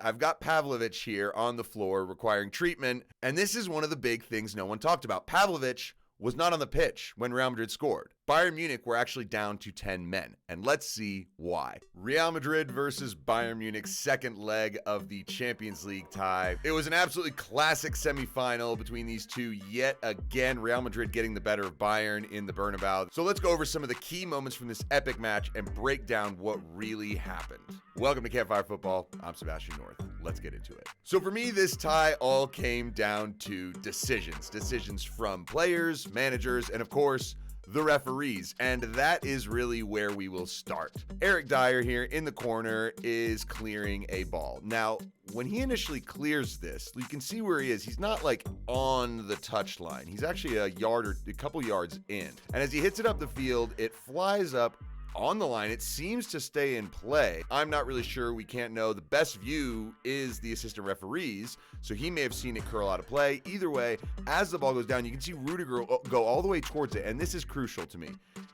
I've got Pavlovic here on the floor requiring treatment, and this is one of the big things no one talked about. Pavlovic was not on the pitch when Real Madrid scored. Bayern Munich were actually down to 10 men, and let's see why. Real Madrid versus Bayern Munich's second leg of the Champions League tie. It was an absolutely classic semifinal between these two yet again. Real Madrid getting the better of Bayern in the Bernabeu. So let's go over some of the key moments from this epic match and break down what really happened. Welcome to Campfire Football. I'm Sebastian North. Let's get into it. So for me, this tie all came down to decisions. Decisions from players, managers, and of course, the referees, and that is really where we will start. Eric Dyer here in the corner is clearing a ball. Now, when he initially clears this, you can see where he is. He's not like on the touchline. He's actually a yard or a couple yards in. And as he hits it up the field, it flies up on the line. It seems to stay in play. I'm not really sure. We can't know. The best view is the assistant referees, so he may have seen it curl out of play. Either way, as the ball goes down, you can see Rudiger go all the way towards it, and this is crucial to me.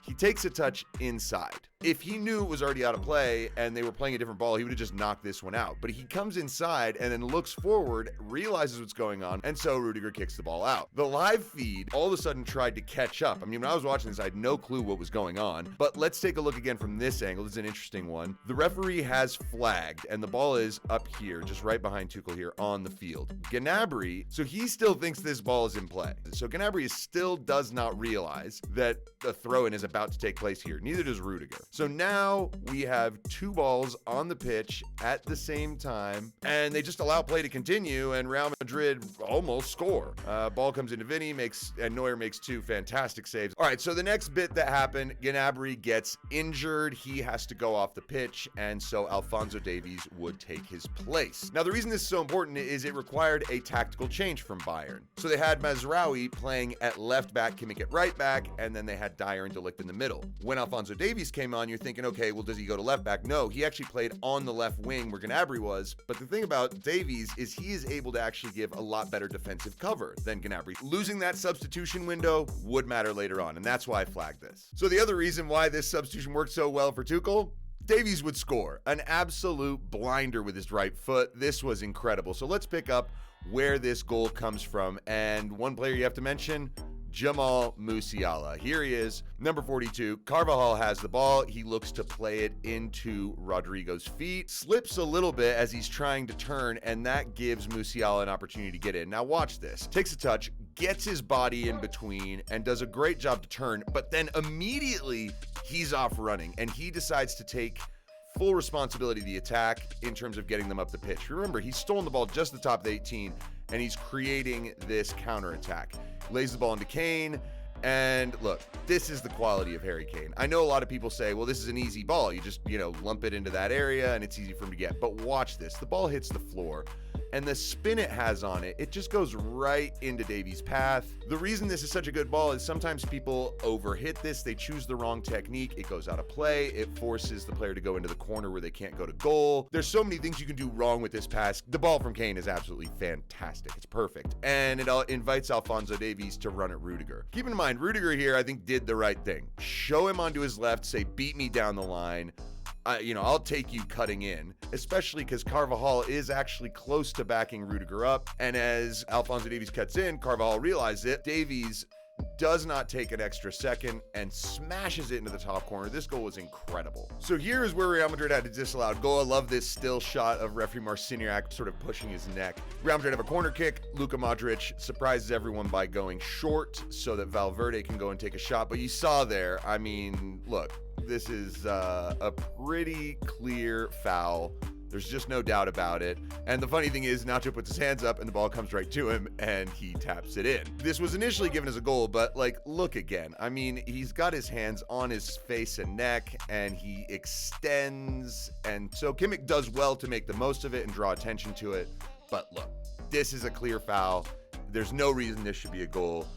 He takes a touch inside. If he knew it was already out of play and they were playing a different ball, he would have just knocked this one out. But he comes inside and then looks forward, realizes what's going on, and so Rudiger kicks the ball out. The live feed all of a sudden tried to catch up. I mean, when I was watching this, I had no clue what was going on. But let's take a look again from this angle. This is an interesting one. The referee has flagged, and the ball is up here, just right behind Tuchel here on the field. Gnabry, so he still thinks this ball is in play. So Gnabry still does not realize that the throw-in is about to take place here. Neither does Rudiger. So now we have two balls on the pitch at the same time, and they just allow play to continue, and Real Madrid almost score. Ball comes into Vinny, and Neuer makes two fantastic saves. All right, so the next bit that happened, Gnabry gets injured. He has to go off the pitch, and so Alphonso Davies would take his place. Now, the reason this is so important is it required a tactical change from Bayern. So they had Mazraoui playing at left back, Kimmich at right back, and then they had Dyer and De Ligt in the middle. When Alphonso Davies came on, you're thinking, okay, well, does he go to left back? No, he actually played on the left wing where Gnabry was. But the thing about Davies is he is able to actually give a lot better defensive cover than Gnabry. Losing that substitution window would matter later on, and that's why I flagged this. So the other reason why this substitution worked so well for Tuchel, Davies would score. An absolute blinder with his right foot. This was incredible. So let's pick up where this goal comes from. And one player you have to mention, Jamal Musiala. Here he is, number 42. Carvajal has the ball. He looks to play it into Rodrigo's feet. Slips a little bit as he's trying to turn, and that gives Musiala an opportunity to get in. Now watch this. Takes a touch, gets his body in between, and does a great job to turn, but then immediately he's off running, and he decides to take full responsibility of the attack in terms of getting them up the pitch. Remember, he's stolen the ball just at the top of the 18, and he's creating this counterattack. Lays the ball into Kane, and look, this is the quality of Harry Kane. I know a lot of people say, well, this is an easy ball. You just, lump it into that area, and it's easy for him to get. But watch this. The ball hits the floor, and the spin it has on it, it just goes right into Davies' path. The reason this is such a good ball is sometimes people overhit this. They choose the wrong technique. It goes out of play. It forces the player to go into the corner where they can't go to goal. There's so many things you can do wrong with this pass. The ball from Kane is absolutely fantastic. It's perfect. And it invites Alphonso Davies to run at Rudiger. Keep in mind, Rudiger here, I think, did the right thing. Show him onto his left, say, beat me down the line. I'll take you cutting in, especially because Carvajal is actually close to backing Rudiger up. And as Alphonso Davies cuts in, Carvajal realizes it. Davies does not take an extra second and smashes it into the top corner. This goal was incredible. So here is where Real Madrid had a disallowed goal. I love this still shot of referee Marciniak sort of pushing his neck. Real Madrid have a corner kick. Luka Modric surprises everyone by going short so that Valverde can go and take a shot. But you saw there, I mean, look, this is a pretty clear foul. There's just no doubt about it. And the funny thing is, Nacho puts his hands up and the ball comes right to him and he taps it in. This was initially given as a goal, but look again. I mean, he's got his hands on his face and neck and he extends. And so Kimmich does well to make the most of it and draw attention to it. But look, this is a clear foul. There's no reason this should be a goal.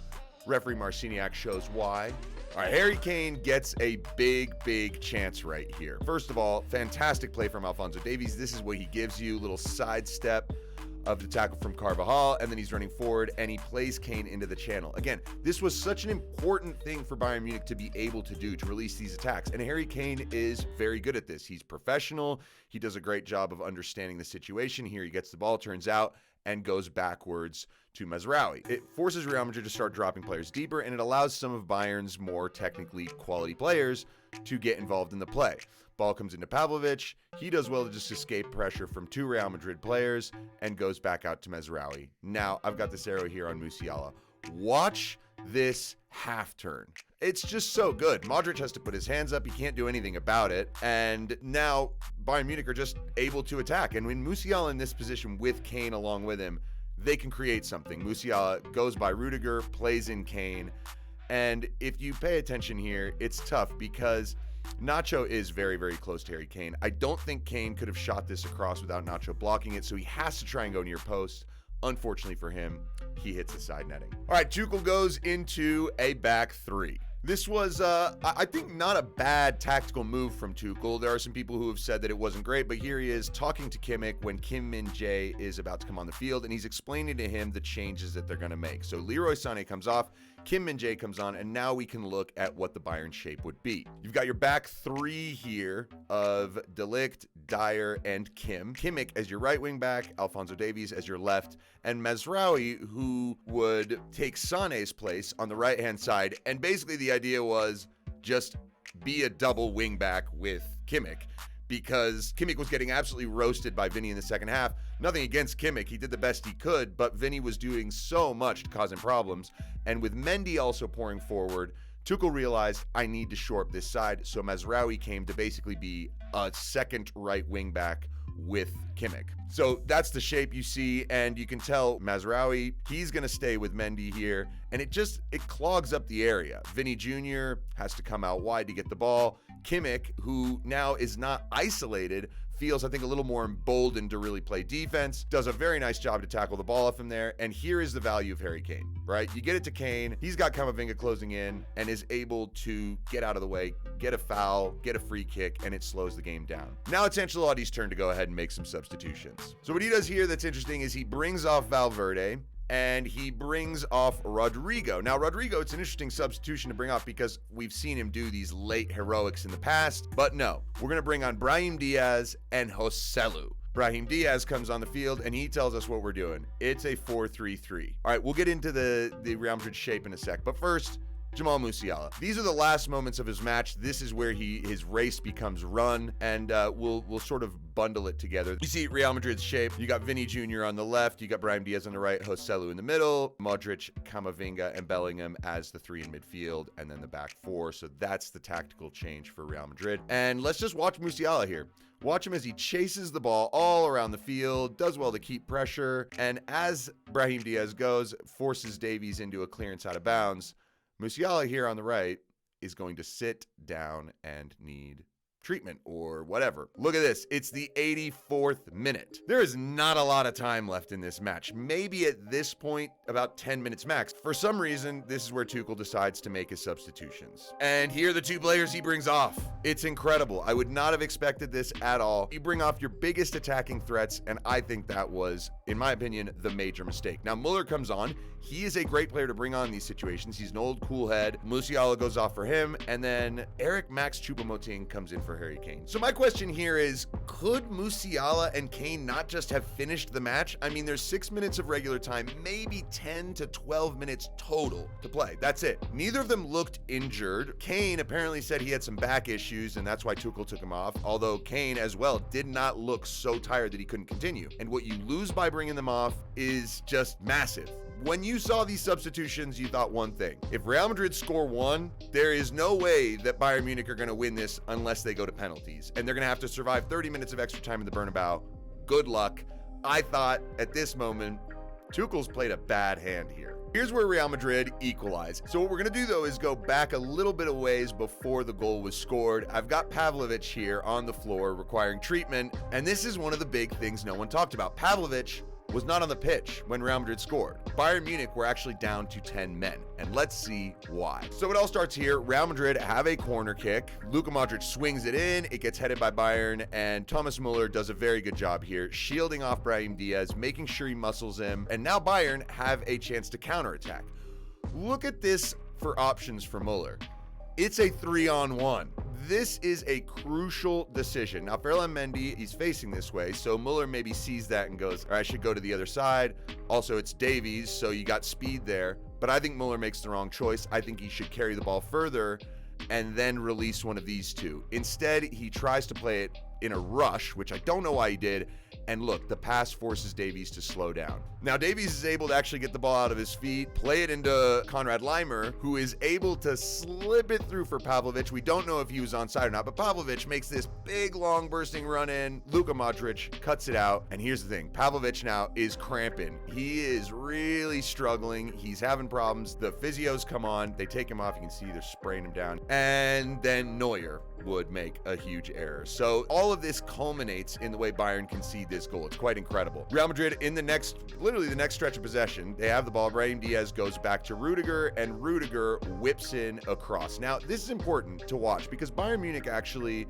Referee Marciniak shows why. All right, Harry Kane gets a big chance right here. First of all, fantastic play from Alphonso Davies. This is what he gives you, little sidestep of the tackle from Carvajal, and then he's running forward and he plays Kane into the channel. Again, this was such an important thing for Bayern Munich to be able to do, to release these attacks, and Harry Kane is very good at this. He's professional. He does a great job of understanding the situation. Here he gets the ball, turns out, and goes backwards to Mazraoui. It forces Real Madrid to start dropping players deeper, and it allows some of Bayern's more technically quality players to get involved in the play. Ball comes into Pavlovic. He does well to just escape pressure from two Real Madrid players and goes back out to Mazraoui. Now, I've got this arrow here on Musiala. Watch this half turn. It's just so good. Modric has to put his hands up. He can't do anything about it. And now Bayern Munich are just able to attack. And when Musiala in this position with Kane along with him, they can create something. Musiala goes by Rudiger, plays in Kane. And if you pay attention here, it's tough because Nacho is very, very close to Harry Kane. I don't think Kane could have shot this across without Nacho blocking it, so he has to try and go near post. Unfortunately for him, he hits the side netting. All right, Tuchel goes into a back three. This was, I think, not a bad tactical move from Tuchel. There are some people who have said that it wasn't great, but here he is talking to Kimmich when Kim Min-jae is about to come on the field, and he's explaining to him the changes that they're going to make. So Leroy Sané comes off, Kim Min-jae comes on, and now we can look at what the Bayern shape would be. You've got your back three here of De Ligt, Dyer, and Kim. Kimmich as your right wing back, Alphonso Davies as your left, and Mazraoui, who would take Sané's place on the right-hand side. And basically the idea was just be a double wing back with Kimmich, because Kimmich was getting absolutely roasted by Vinny in the second half. Nothing against Kimmich, he did the best he could, but Vinny was doing so much to cause him problems. And with Mendy also pouring forward, Tuchel realized, I need to shore up this side, so Mazraoui came to basically be a second right wing back with Kimmich. So that's the shape you see, and you can tell Mazraoui, he's going to stay with Mendy here, and it clogs up the area. Vinny Jr. has to come out wide to get the ball. Kimmich, who now is not isolated, feels, I think, a little more emboldened to really play defense, does a very nice job to tackle the ball off him there, and here is the value of Harry Kane, right? You get it to Kane, he's got Camavinga closing in, and is able to get out of the way, get a foul, get a free kick, and it slows the game down. Now it's Ancelotti's turn to go ahead and make some substitutions. So what he does here that's interesting is he brings off Valverde, and he brings off Rodrigo. Now, Rodrigo, it's an interesting substitution to bring off because we've seen him do these late heroics in the past, but no, we're going to bring on Brahim Diaz and Joselu. Brahim Diaz comes on the field and he tells us what we're doing. It's a 4-3-3. All right, we'll get into the Real Madrid shape in a sec, but first, Jamal Musiala. These are the last moments of his match. This is where his race becomes run, and we'll sort of bundle it together. You see Real Madrid's shape. You got Vinny Jr. on the left, you got Brahim Diaz on the right, Joselu in the middle, Modric, Camavinga, and Bellingham as the three in midfield, and then the back four. So that's the tactical change for Real Madrid. And let's just watch Musiala here. Watch him as he chases the ball all around the field, does well to keep pressure, and as Brahim Diaz goes, forces Davies into a clearance out of bounds. Musiala here on the right is going to sit down and need treatment or whatever. Look at this. It's the 84th minute. There is not a lot of time left in this match. Maybe at this point, about 10 minutes max. For some reason, this is where Tuchel decides to make his substitutions. And here are the two players he brings off. It's incredible. I would not have expected this at all. You bring off your biggest attacking threats, and I think that was, in my opinion, the major mistake. Now, Muller comes on. He is a great player to bring on in these situations. He's an old cool head. Musiala goes off for him, and then Eric Max Choupo-Moting comes in for Harry Kane. So my question here is, could Musiala and Kane not just have finished the match? I mean, there's 6 minutes of regular time, maybe 10 to 12 minutes total to play. That's it. Neither of them looked injured. Kane apparently said he had some back issues, and that's why Tuchel took him off, although Kane as well did not look so tired that he couldn't continue. And what you lose by bringing them off is just massive. When you saw these substitutions, you thought one thing. If Real Madrid score one, there is no way that Bayern Munich are going to win this unless they go to penalties. And they're going to have to survive 30 minutes of extra time in the Bernabeu. Good luck. I thought at this moment, Tuchel's played a bad hand here. Here's where Real Madrid equalize. So what we're going to do, though, is go back a little bit of ways before the goal was scored. I've got Pavlovic here on the floor requiring treatment. And this is one of the big things no one talked about. Pavlovic was not on the pitch when Real Madrid scored. Bayern Munich were actually down to 10 men, and let's see why. So it all starts here. Real Madrid have a corner kick. Luka Modric swings it in. It gets headed by Bayern, and Thomas Muller does a very good job here, shielding off Brahim Diaz, making sure he muscles him, and now Bayern have a chance to counterattack. Look at this for options for Muller. It's a 3-on-1. This is a crucial decision. Now, Ferland Mendy, he's facing this way, so Muller maybe sees that and goes, all right, I should go to the other side. Also, it's Davies, so you got speed there. But I think Muller makes the wrong choice. I think he should carry the ball further and then release one of these two. Instead, he tries to play it in a rush, which I don't know why he did. And look, the pass forces Davies to slow down. Now, Davies is able to actually get the ball out of his feet, play it into Konrad Laimer, who is able to slip it through for Pavlovic. We don't know if he was onside or not, but Pavlovic makes this big, long, bursting run in. Luka Modric cuts it out. And here's the thing. Pavlovic now is cramping. He is really struggling. He's having problems. The physios come on. They take him off. You can see they're spraying him down. And then Neuer would make a huge error. So all of this culminates in the way Bayern concede this goal. It's quite incredible. Real Madrid in literally the next stretch of possession, they have the ball. Brahim Diaz goes back to Rudiger, and Rudiger whips in across. Now, this is important to watch because Bayern Munich actually,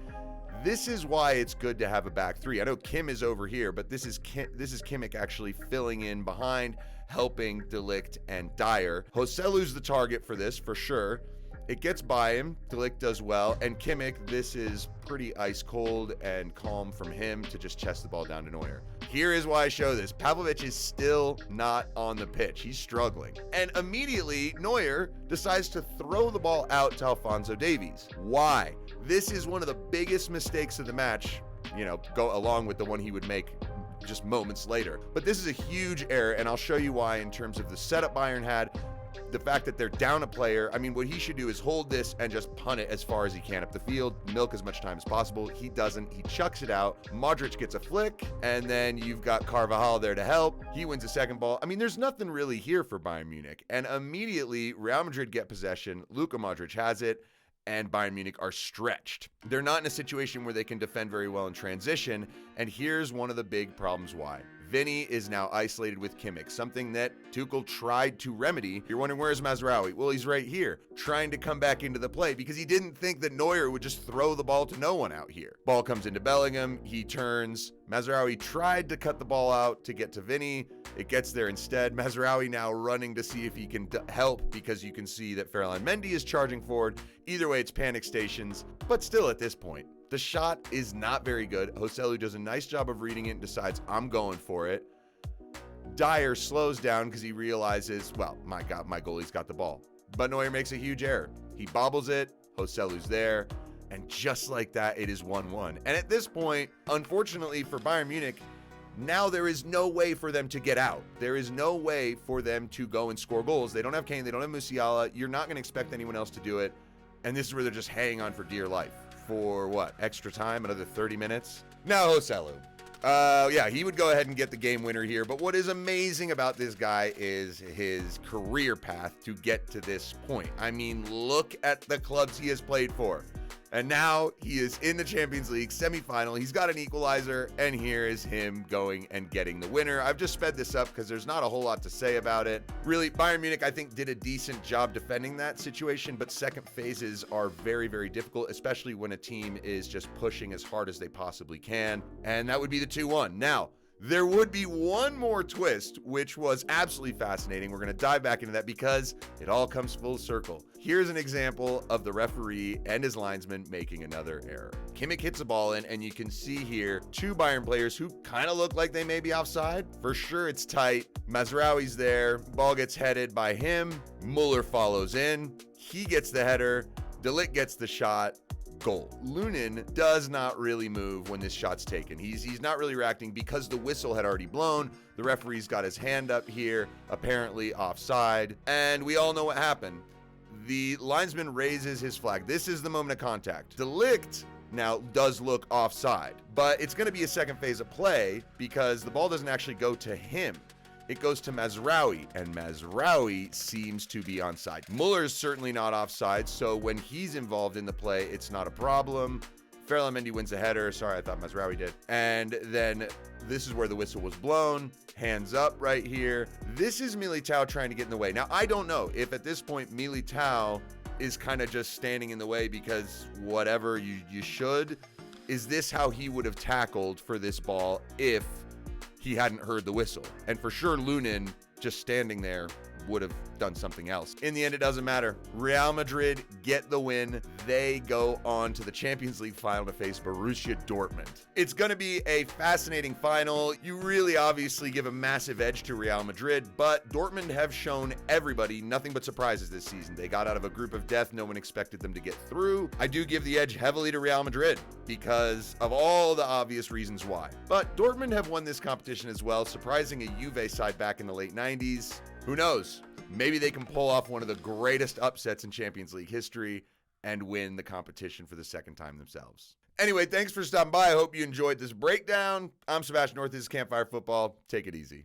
this is why it's good to have a back three. I know Kim is over here, but this is Kimmich actually filling in behind, helping De Ligt and Dyer. Joselu's the target for this, for sure. It gets by him. De Ligt does well. And Kimmich, this is pretty ice cold and calm from him to just chest the ball down to Neuer. Here is why I show this. Pavlovic is still not on the pitch. He's struggling. And immediately, Neuer decides to throw the ball out to Alphonso Davies. Why? This is one of the biggest mistakes of the match, go along with the one he would make just moments later. But this is a huge error, and I'll show you why in terms of the setup Bayern had. The fact that they're down a player, what he should do is hold this and just punt it as far as he can up the field, milk as much time as possible. He doesn't. He chucks it out. Modric gets a flick, and then you've got Carvajal there to help. He wins a second ball. There's nothing really here for Bayern Munich. And immediately, Real Madrid get possession. Luka Modric has it, and Bayern Munich are stretched. They're not in a situation where they can defend very well in transition, and here's one of the big problems why. Vinny is now isolated with Kimmich, something that Tuchel tried to remedy. You're wondering, where's Mazraoui? Well, he's right here, trying to come back into the play because he didn't think that Neuer would just throw the ball to no one out here. Ball comes into Bellingham. He turns. Mazraoui tried to cut the ball out to get to Vinny. It gets there instead. Mazraoui now running to see if he can help because you can see that Ferland Mendy is charging forward. Either way, it's panic stations, but still at this point, the shot is not very good. Joselu does a nice job of reading it and decides, I'm going for it. Dyer slows down because he realizes, well, my God, my goalie's got the ball. But Neuer makes a huge error. He bobbles it. Joselu's there. And just like that, it is 1-1. And at this point, unfortunately for Bayern Munich, now there is no way for them to get out. There is no way for them to go and score goals. They don't have Kane. They don't have Musiala. You're not going to expect anyone else to do it. And this is where they're just hanging on for dear life. For what? Extra time? Another 30 minutes? Now Joselu. Yeah, he would go ahead and get the game winner here. But what is amazing about this guy is his career path to get to this point. Look at the clubs he has played for. And now he is in the Champions League semifinal. He's got an equalizer, and here is him going and getting the winner. I've just sped this up because there's not a whole lot to say about it. Really, Bayern Munich, I think, did a decent job defending that situation, but second phases are very, very difficult, especially when a team is just pushing as hard as they possibly can. And that would be the 2-1. Now, there would be one more twist, which was absolutely fascinating. We're going to dive back into that because it all comes full circle. Here's an example of the referee and his linesman making another error. Kimmich hits a ball in, and you can see here two Bayern players who kind of look like they may be offside. For sure, it's tight. Mazraoui's there. Ball gets headed by him. Muller follows in. He gets the header. De Ligt gets the shot. Goal. Lunin does not really move when this shot's taken. He's not really reacting because the whistle had already blown. The referee's got his hand up here, apparently offside, and we all know what happened. The linesman raises his flag. This is the moment of contact. De Ligt now does look offside, but it's going to be a second phase of play because the ball doesn't actually go to him. It goes to Mazraoui, and Mazraoui seems to be onside. Muller's certainly not offside, so when he's involved in the play, it's not a problem. Ferland Mendy wins the header. Sorry, I thought Mazraoui did. And then this is where the whistle was blown. Hands up right here. This is Militao trying to get in the way. Now, I don't know if at this point Militao is kind of just standing in the way because whatever you should. Is this how he would have tackled for this ball if he hadn't heard the whistle? And for sure, Lunin just standing there would have done something else. In the end, it doesn't matter. Real Madrid get the win. They go on to the Champions League final to face Borussia Dortmund. It's going to be a fascinating final. You really obviously give a massive edge to Real Madrid, but Dortmund have shown everybody nothing but surprises this season. They got out of a group of death no one expected them to get through. I do give the edge heavily to Real Madrid because of all the obvious reasons why. But Dortmund have won this competition as well, surprising a Juve side back in the late 90s. Who knows? Maybe they can pull off one of the greatest upsets in Champions League history and win the competition for the second time themselves. Anyway, thanks for stopping by. I hope you enjoyed this breakdown. I'm Sebastian North. This is Campfire Football. Take it easy.